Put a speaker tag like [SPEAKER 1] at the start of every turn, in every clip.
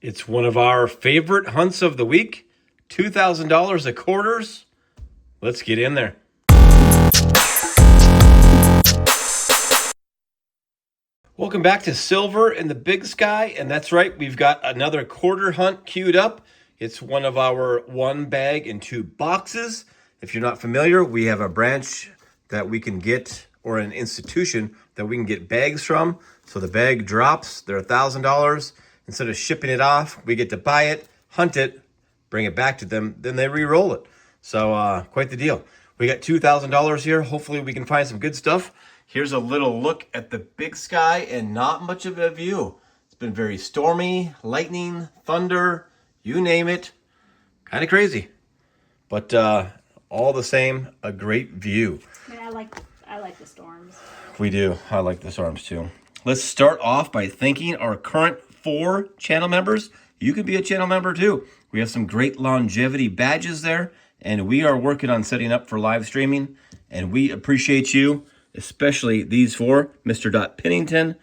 [SPEAKER 1] It's one of our favorite hunts of the week. $2,000 of quarters. Let's get in there. Welcome back to Silver in the Big Sky. And that's right, we've got another quarter hunt queued up. It's one of our 1 bag and 2 boxes. If you're not familiar, we have a branch that we can get, or an institution that we can get bags from. So the bag drops, they're $1,000. Instead of shipping it off, we get to buy it, hunt it, bring it back to them, then they re-roll it. So quite the deal. We got $2,000 here. Hopefully we can find some good stuff. Here's a little look at the Big Sky and not much of a view. It's been very stormy, lightning, thunder, you name it. Kind of crazy. But all the same, a great view.
[SPEAKER 2] I mean, I like the storms.
[SPEAKER 1] We do. I like the storms too. Let's start off by thanking our current 4 channel members. You could be a channel member too. We have some great longevity badges there, and we are working on setting up for live streaming, and we appreciate you, especially these 4: Mr. Pennington,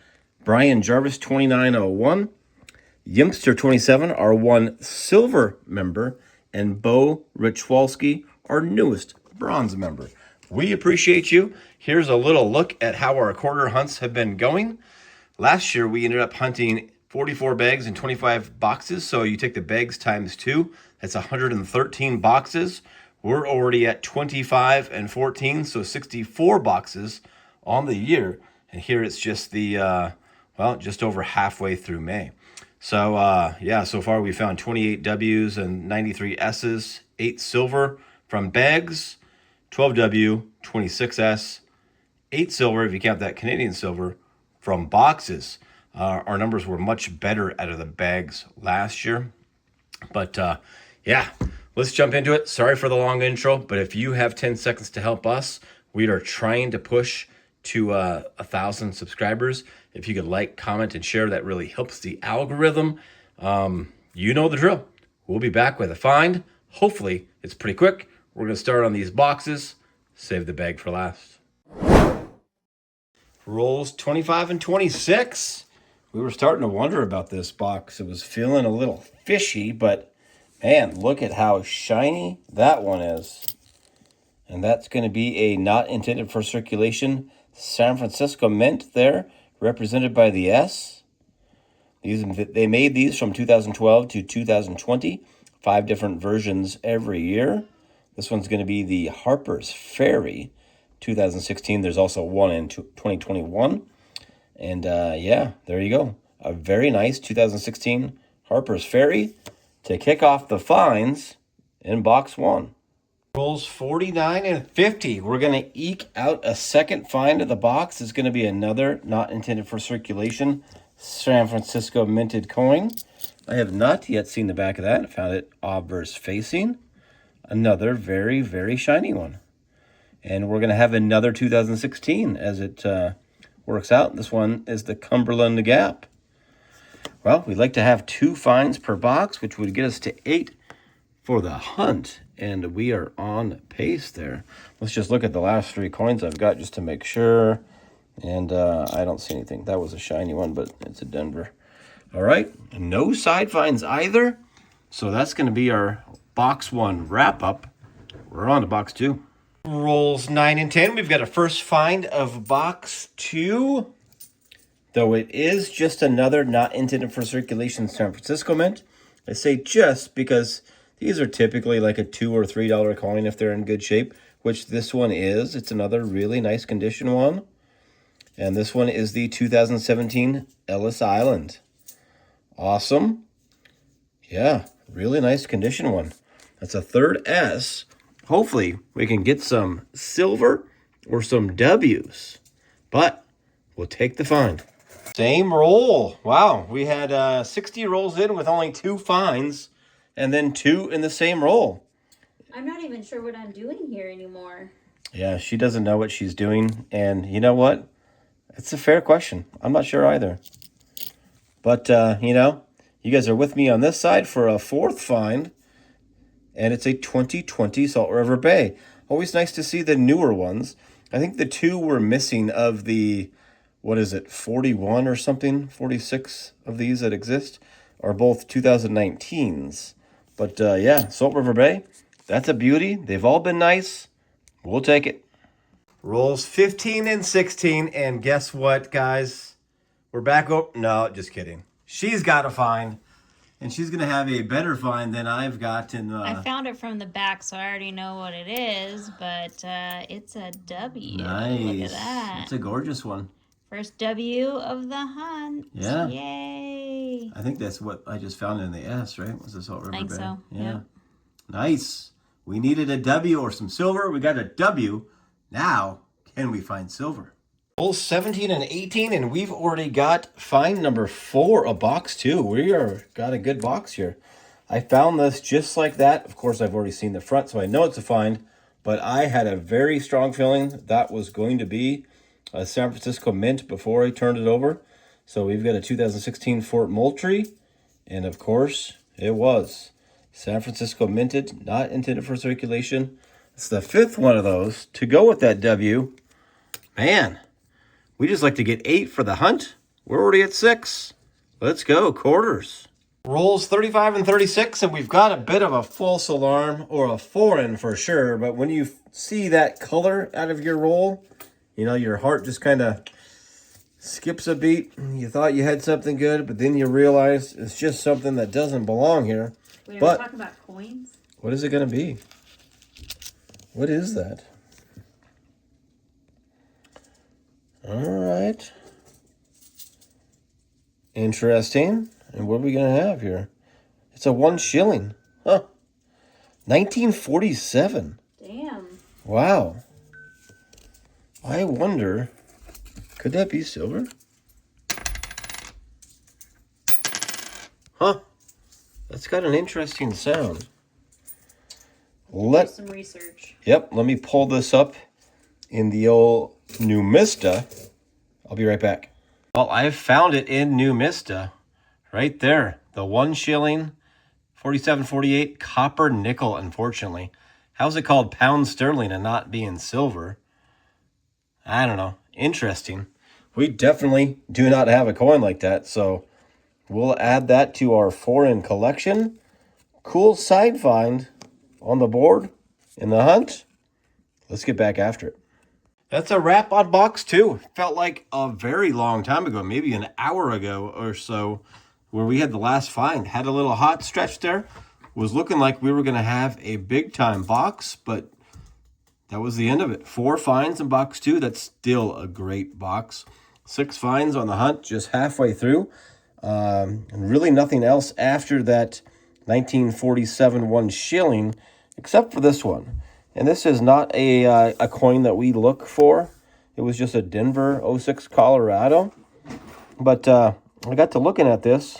[SPEAKER 1] Brian Jarvis 2901, Yimster 27, our 1 silver member, and Bo Richwalski, our newest bronze member. We appreciate you. Here's a little look at how our quarter hunts have been going. Last year, we ended up hunting 44 bags and 25 boxes. So you take the bags times 2, that's 113 boxes. We're already at 25 and 14, so 64 boxes on the year. And here it's just the, just over halfway through May. So so far we found 28 W's and 93 S's, 8 silver from bags, 12 W, 26 S, 8 silver, if you count that Canadian silver, from boxes. Our numbers were much better out of the bags last year. But let's jump into it. Sorry for the long intro, but if you have 10 seconds to help us, we are trying to push to 1,000 subscribers. If you could like, comment, and share, that really helps the algorithm. You know the drill. We'll be back with a find. Hopefully, it's pretty quick. We're going to start on these boxes. Save the bag for last. Rolls 25 and 26. We were starting to wonder about this box. It was feeling a little fishy, but man, look at how shiny that one is. And that's going to be a not intended for circulation San Francisco mint there, represented by the S. They made these from 2012 to 2020, 5 different versions every year. This one's going to be the Harper's Ferry 2016. There's also one in 2021. And there you go. A very nice 2016 Harper's Ferry to kick off the finds in box 1. Rolls 49 and 50. We're going to eke out a second find of the box. It's going to be another not intended for circulation San Francisco minted coin. I have not yet seen the back of that. I found it obverse facing. Another very, very shiny one. And we're going to have another 2016 as it works out. This one is the Cumberland Gap. Well, we'd like to have 2 finds per box, which would get us to 8 for the hunt. And we are on pace there. Let's just look at the last 3 coins I've got just to make sure. And I don't see anything. That was a shiny one, but it's a Denver. All right, no side finds either. So that's going to be our box 1 wrap up. We're on to box 2. Rolls 9 and 10. We've got a first find of box 2. Though it is just another not intended for circulation San Francisco mint. I say just because these are typically like a $2 or $3 coin if they're in good shape, which this one is. It's another really nice condition one. And this one is the 2017 Ellis Island. Awesome. Yeah, really nice condition one. That's a 3rd S. Hopefully, we can get some silver or some W's. But we'll take the find. Same roll. Wow, we had 60 rolls in with only 2 finds, and then 2 in the same roll.
[SPEAKER 2] I'm not even sure what I'm doing here anymore.
[SPEAKER 1] Yeah, she doesn't know what she's doing. And you know what? It's a fair question. I'm not sure either. But, you guys are with me on this side for a 4th find. And it's a 2020 Salt River Bay. Always nice to see the newer ones. I think the 2 were missing of the, 41 or something, 46 of these that exist. are both 2019s. But yeah, Salt River Bay, that's a beauty. They've all been nice. We'll take it. Rolls 15 and 16, and guess what, guys? We're back up. No, just kidding. She's got a find, and she's going to have a better find than I've got in the...
[SPEAKER 2] I found it from the back, so I already know what it is, but it's a W.
[SPEAKER 1] Nice.
[SPEAKER 2] Look at that.
[SPEAKER 1] It's a gorgeous one.
[SPEAKER 2] First W of the hunt.
[SPEAKER 1] Yeah.
[SPEAKER 2] Yay.
[SPEAKER 1] I think that's what I just found in the S, right? Was the Salt River Bay?
[SPEAKER 2] I think so.
[SPEAKER 1] Yeah.
[SPEAKER 2] Yep.
[SPEAKER 1] Nice. We needed a W or some silver. We got a W. Now, can we find silver? Rolls 17 and 18, and we've already got find number 4, a box 2. We are got a good box here. I found this just like that. Of course, I've already seen the front, so I know it's a find, but I had a very strong feeling that was going to be a San Francisco Mint before I turned it over. So we've got a 2016 Fort Moultrie, and of course, it was San Francisco minted, not intended for circulation. It's the 5th one of those to go with that W. Man, we just like to get 8 for the hunt. We're already at 6. Let's go, quarters. Rolls 35 and 36, and we've got a bit of a false alarm, or a foreign for sure, but when you see that color out of your roll, you know, your heart just kind of skips a beat. You thought you had something good, but then you realize it's just something that doesn't belong here.
[SPEAKER 2] Wait,
[SPEAKER 1] but
[SPEAKER 2] are we talking about coins?
[SPEAKER 1] What is it going to be? What is that? All right. Interesting. And what are we going to have here? It's a 1 shilling. Huh. 1947.
[SPEAKER 2] Damn.
[SPEAKER 1] Wow. I wonder, could that be silver? Huh. That's got an interesting sound.
[SPEAKER 2] Do some research.
[SPEAKER 1] Yep, let me pull this up in the old Numista. I'll be right back. Well, I found it in Numista. Right there. The 1 shilling, 47.48 copper nickel, unfortunately. How's it called pound sterling and not being silver? I don't know. Interesting. We definitely do not have a coin like that, so we'll add that to our foreign collection. Cool side find on the board in the hunt. Let's get back after it. That's a wrap on box 2. Felt like a very long time ago, maybe an hour ago or so, where we had the last find. Had a little hot stretch there. Was looking like we were going to have a big time box, but that was the end of it. 4 finds in box 2. That's still a great box. 6 finds on the hunt, just halfway through. And really nothing else after that 1947 1 shilling, except for this one. And this is not a coin that we look for. It was just a Denver 06 Colorado. But I got to looking at this.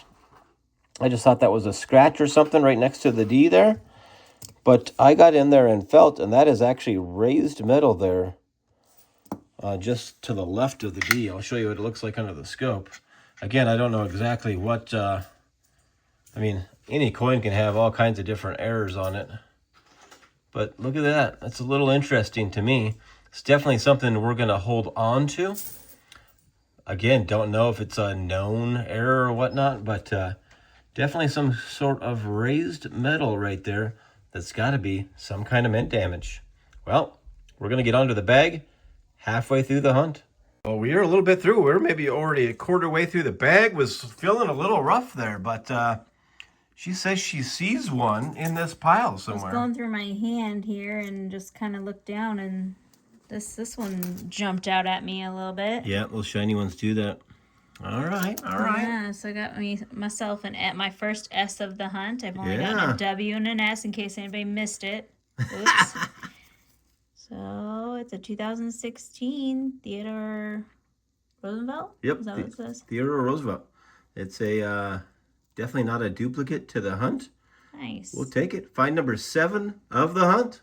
[SPEAKER 1] I just thought that was a scratch or something right next to the D there. But I got in there and felt, and that is actually raised metal there. Just to the left of the D. I'll show you what it looks like under the scope. Again, I don't know exactly what... I mean, any coin can have all kinds of different errors on it. But look at that. That's a little interesting to me. It's definitely something we're going to hold on to. Again, don't know if it's a known error or whatnot, but definitely some sort of raised metal right there. That's got to be some kind of mint damage. Well, we're going to get onto the bag halfway through the hunt. Well, we are a little bit through. We're maybe already a quarter way through the bag. Was feeling a little rough there, but she says she sees one in this pile somewhere.
[SPEAKER 2] I was going through my hand here and just kind of looked down, and this one jumped out at me a little bit.
[SPEAKER 1] Yeah, those shiny ones do that. All right, all right.
[SPEAKER 2] Yeah, so I got myself at my first S of the hunt. I've only gotten a W and an S in case anybody missed it. Oops. So it's a 2016 Theodore Roosevelt.
[SPEAKER 1] Yep.
[SPEAKER 2] Is that what it says?
[SPEAKER 1] Theodore Roosevelt. It's a definitely not a duplicate to the hunt.
[SPEAKER 2] Nice.
[SPEAKER 1] We'll take it. Find number 7 of the hunt.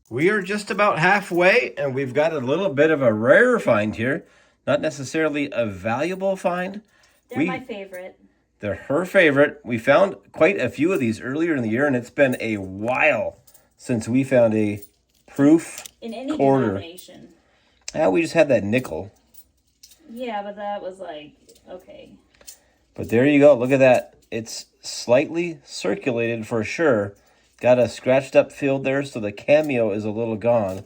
[SPEAKER 1] We are just about halfway, and we've got a little bit of a rare find here. Not necessarily a valuable find.
[SPEAKER 2] They're my favorite.
[SPEAKER 1] They're her favorite. We found quite a few of these earlier in the year, and it's been a while since we found a proof
[SPEAKER 2] in any
[SPEAKER 1] quarter.
[SPEAKER 2] Denomination.
[SPEAKER 1] Yeah, we just had that nickel.
[SPEAKER 2] Yeah, but that was like, okay.
[SPEAKER 1] But there you go. Look at that. It's slightly circulated for sure. Got a scratched up field there, so the cameo is a little gone.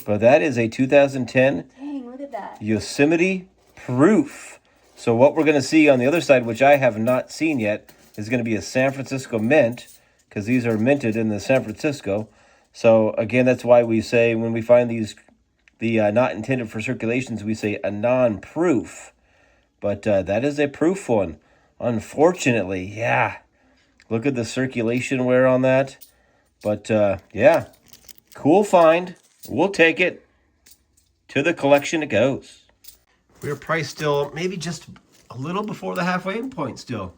[SPEAKER 1] But that is a 2010
[SPEAKER 2] Dang, look at that.
[SPEAKER 1] Yosemite Proof. So what we're going to see on the other side, which I have not seen yet, is going to be a San Francisco mint, because these are minted in the San Francisco. So again, that's why we say when we find these, the not intended for circulations, we say a non-proof. But that is a proof one. Unfortunately, yeah. Look at the circulation wear on that. But yeah, cool find. We'll take it. To the collection it goes. We're priced still maybe just a little before the halfway point still.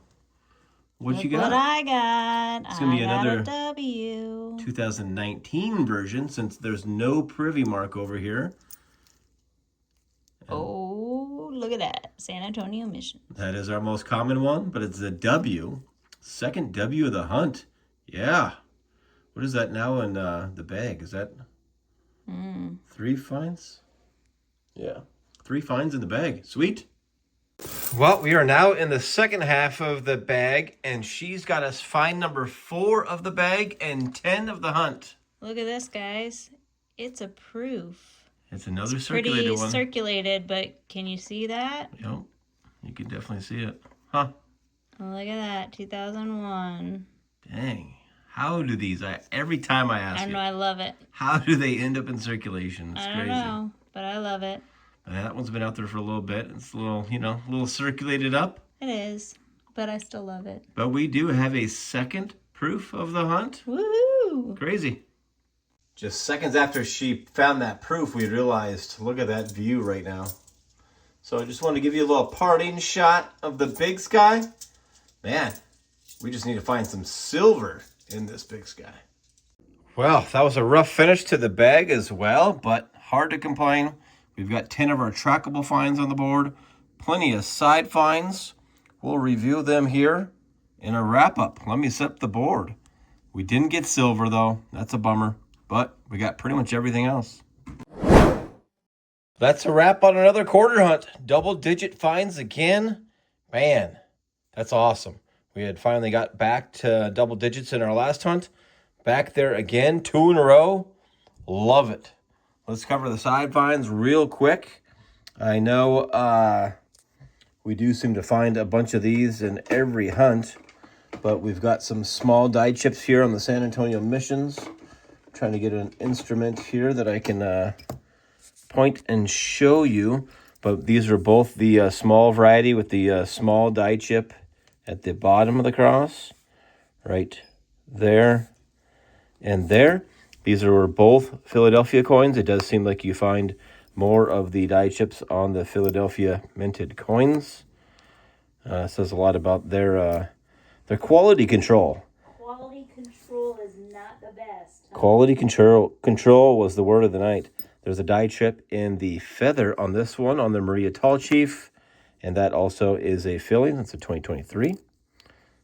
[SPEAKER 1] What you got?
[SPEAKER 2] What I got.
[SPEAKER 1] It's going to be another
[SPEAKER 2] a W.
[SPEAKER 1] 2019 version since there's no privy mark over here.
[SPEAKER 2] Oh, look at that. San Antonio Mission.
[SPEAKER 1] That is our most common one, but it's a W. Second W of the hunt. Yeah. What is that now in the bag? Is that 3 finds? Yeah. 3 finds in the bag. Sweet. Well, we are now in the second half of the bag, and she's got us find number 4 of the bag and 10 of the hunt.
[SPEAKER 2] Look at this, guys. It's a proof.
[SPEAKER 1] It's another circulated one.
[SPEAKER 2] Pretty circulated, but can you see that?
[SPEAKER 1] Yep. You can definitely see it. Huh.
[SPEAKER 2] Look at that. 2001.
[SPEAKER 1] Dang. How do these, every time I ask
[SPEAKER 2] I know, I love it.
[SPEAKER 1] how do they end up in circulation? It's
[SPEAKER 2] I
[SPEAKER 1] crazy.
[SPEAKER 2] don't know, but I love it.
[SPEAKER 1] That one's been out there for a little bit. It's a little, a little circulated up.
[SPEAKER 2] It is, but I still love it.
[SPEAKER 1] But we do have a second proof of the hunt.
[SPEAKER 2] Woohoo!
[SPEAKER 1] Crazy. Just seconds after she found that proof, we realized, look at that view right now. So I just wanted to give you a little parting shot of the big sky. Man, we just need to find some silver in this big sky. Well, that was a rough finish to the bag as well, but hard to complain. We've got 10 of our trackable finds on the board, plenty of side finds. We'll review them here in a wrap-up. Let me set the board. We didn't get silver, though. That's a bummer, but we got pretty much everything else. That's a wrap on another quarter hunt. Double-digit finds again. Man, that's awesome. We had finally got back to double digits in our last hunt. Back there again, 2 in a row. Love it. Let's cover the side finds real quick. I know we do seem to find a bunch of these in every hunt, but we've got some small die chips here on the San Antonio Missions. Trying to get an instrument here that I can point and show you. But these are both the small variety with the small die chip at the bottom of the cross. Right there and there. These are both Philadelphia coins. It does seem like you find more of the die chips on the Philadelphia minted coins. Says a lot about their quality control.
[SPEAKER 2] Quality control is not the best.
[SPEAKER 1] Quality control was the word of the night. There's a die chip in the feather on this one, on the Maria Tall Chief, and that also is a Philly. That's a 2023.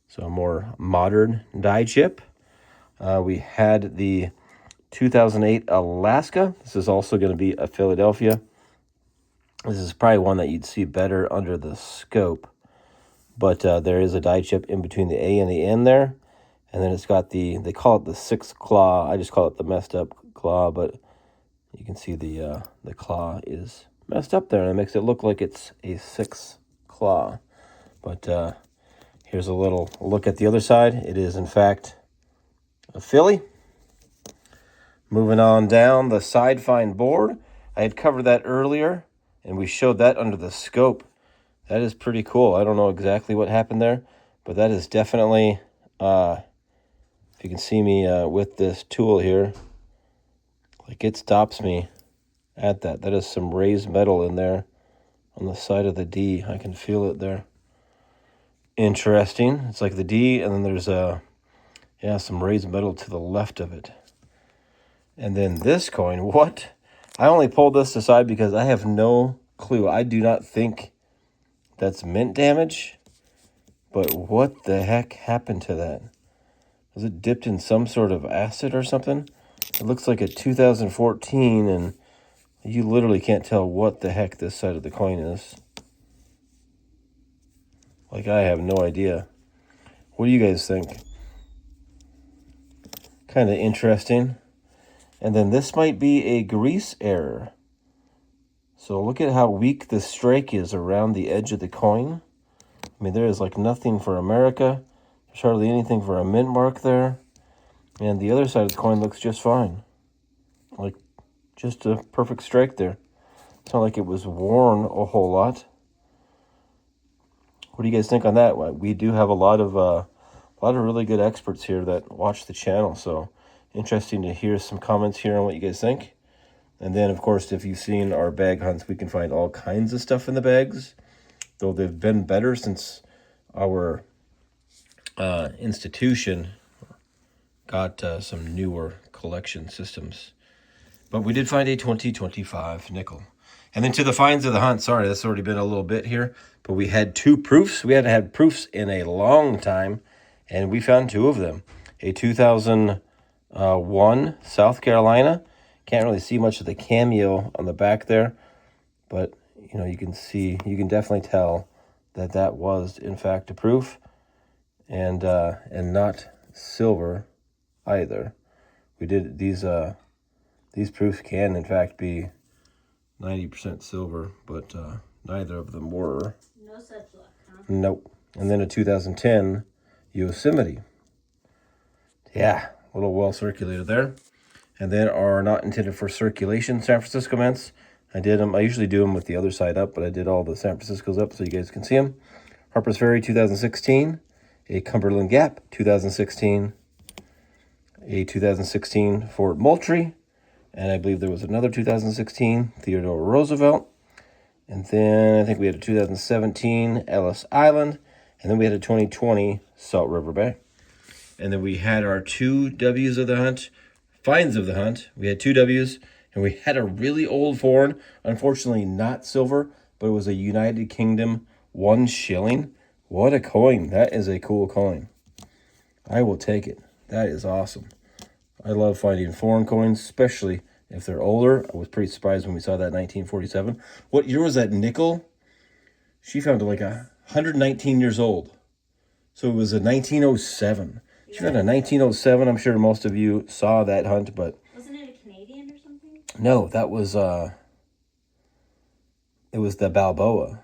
[SPEAKER 1] So a more modern die chip. We had the 2008 Alaska. This is also going to be a Philadelphia. This is probably one that you'd see better under the scope. But there is a die chip in between the A and the N there. And then it's got they call it the 6 claw. I just call it the messed up claw, but you can see the claw is messed up there, and it makes it look like it's a 6 claw. But here's a little look at the other side. It is, in fact, a Philly. Moving on down the side find board. I had covered that earlier, and we showed that under the scope. That is pretty cool. I don't know exactly what happened there, but that is definitely, if you can see me with this tool here, like it stops me at that. That is some raised metal in there on the side of the D. I can feel it there. Interesting. It's like the D, and then there's some raised metal to the left of it. And then this coin, what? I only pulled this aside because I have no clue. I do not think that's mint damage. But what the heck happened to that? Was it dipped in some sort of acid or something? It looks like a 2014, and you literally can't tell what the heck this side of the coin is. Like, I have no idea. What do you guys think? Kind of interesting. And then this might be a grease error. So look at how weak the strike is around the edge of the coin. I mean, there is like nothing for America. There's hardly anything for a mint mark there. And the other side of the coin looks just fine. Like, just a perfect strike there. It's not like it was worn a whole lot. What do you guys think on that? We do have a lot of really good experts here that watch the channel. So interesting to hear some comments here on what you guys think. And then, of course, if you've seen our bag hunts, we can find all kinds of stuff in the bags. Though they've been better since our institution got some newer collection systems. But we did find a 2025 nickel. And then to the finds of the hunt. Sorry, that's already been a little bit here. But we had 2 proofs. We hadn't had proofs in a long time. And we found 2 of them. A 2001 South Carolina. Can't really see much of the cameo on the back there. But, you know, you can see, you can definitely tell that that was, in fact, a proof. And not silver either. We did these proofs can, in fact, be 90% silver, but neither of them were.
[SPEAKER 2] No such luck, huh?
[SPEAKER 1] Nope. And then a 2010 Yosemite. Yeah, a little well circulated there. And then our not intended for circulation San Francisco mints. I did them. I usually do them with the other side up, but I did all the San Franciscos up so you guys can see them. Harper's Ferry 2016. A Cumberland Gap 2016. A 2016 Fort Moultrie. And I believe there was another 2016 Theodore Roosevelt. And then I think we had a 2017 Ellis Island. And then we had a 2020 Salt River Bay. And then we had our 2 W's of the hunt, finds of the hunt. We had 2 W's, and we had a really old foreign, unfortunately not silver, but it was a United Kingdom 1 shilling. What a coin. That is a cool coin. I will take it. That is awesome. I love finding foreign coins, especially if they're older. I was pretty surprised when we saw that 1947. What year was that nickel? She found it like 119 years old. So it was a 1907. She found a 1907. I'm sure most of you saw that hunt, but...
[SPEAKER 2] Wasn't it a Canadian or something?
[SPEAKER 1] No, that was... it was the Balboa.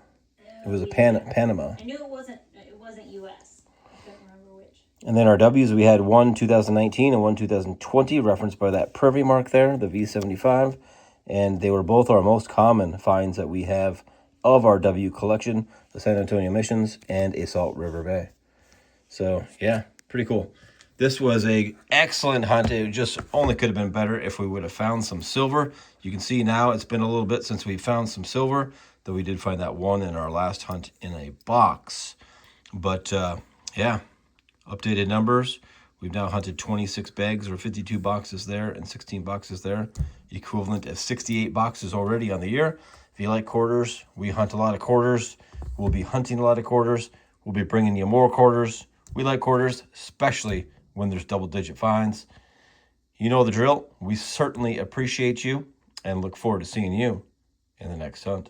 [SPEAKER 1] It was a Panama.
[SPEAKER 2] I knew it wasn't U.S. I couldn't remember which.
[SPEAKER 1] And then our W's, we had one 2019 and one 2020, referenced by that Privy mark there, the V75. And they were both our most common finds that we have of our W collection, the San Antonio Missions and a Salt River Bay. So, yeah, pretty cool. This was a excellent hunt. It just only could have been better if we would have found some silver. You can see now it's been a little bit since we found some silver, though we did find that one in our last hunt in a box. But, yeah, updated numbers. We've now hunted 26 bags or 52 boxes there and 16 boxes there, equivalent of 68 boxes already on the year. If you like quarters, we hunt a lot of quarters. We'll be hunting a lot of quarters. We'll be bringing you more quarters. We like quarters, especially when there's double-digit finds. You know the drill. We certainly appreciate you and look forward to seeing you in the next hunt.